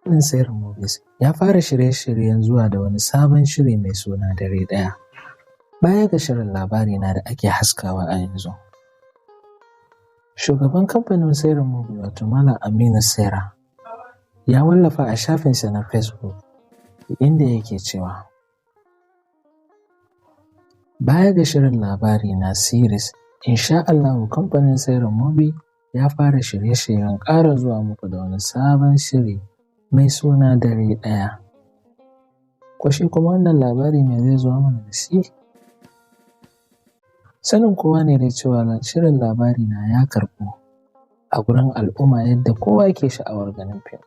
Kamfanin Sera Movies ya fara shirye-shiryen zuwa da wani sabon shiri mai suna Dare Ɗaya. Baya ga shirin labari na da ake haskawa a yanzu. Shugaban kamfanin Sera Movies wato Malam Aminu Sera ya wallafa a shafinsa na Facebook inda yake cewa baya ga shirin labari na series, insha Allahu kamfanin Sera Movies ya fara shirye-shiryen ƙara zuwa muku da wani sabon shiri mai suna Dare Ɗaya. Shi kuma wannan labari me zai zo mana da shi? Sanin kowa ne dai cewa shirin labari na ya karɓu a gurin al'umma yadda kowa ke sha'awar ganin fim.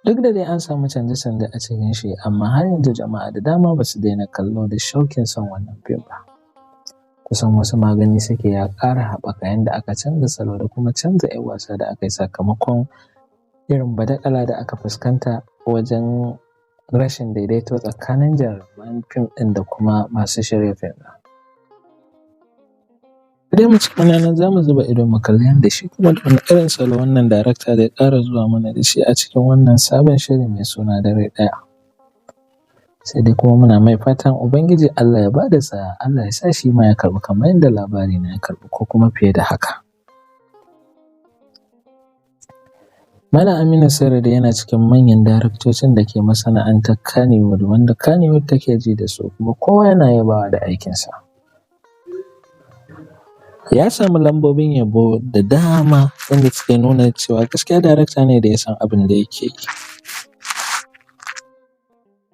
Duk da dai an samu canje-canje a cikin shi, amma har yanzu jama'a da dama ba su daina kallo da shauƙin son wannan fim ba. Kusan wasu magani suke ya ƙara haɓaka yadda aka canza salo da kuma canza 'yan wasa da aka yi sakamakon irin badakala da aka fuskanta wajen rashin daidaito tsakanin jaruman fim ɗin da kuma masu shirya fim ɗin. Dai mu ci nan za mu zuba ido mu kalli yadda shi kuma da wani irin salo wannan darakta zai ƙara zuwa mana da shi a cikin wannan sabon shiri mai suna Dare Ɗaya. Sai dai kuma muna mai fatan Ubangiji Allah ya bada sa'a, Allah ya sa shi ma ya karɓu kamar yadda labari na ya karɓu ko kuma fiye da haka. Malam Aminu Sera dai yana cikin manyan daraktocin da ke masana'antar Kannywood wanda Kannywood take ji da su kuma kowa yana yabawa da aikinsa. Ya samu lambobin yabo da dama wanda suke nuna cewa gaskiya darakta ne da ya san abin da yake yi.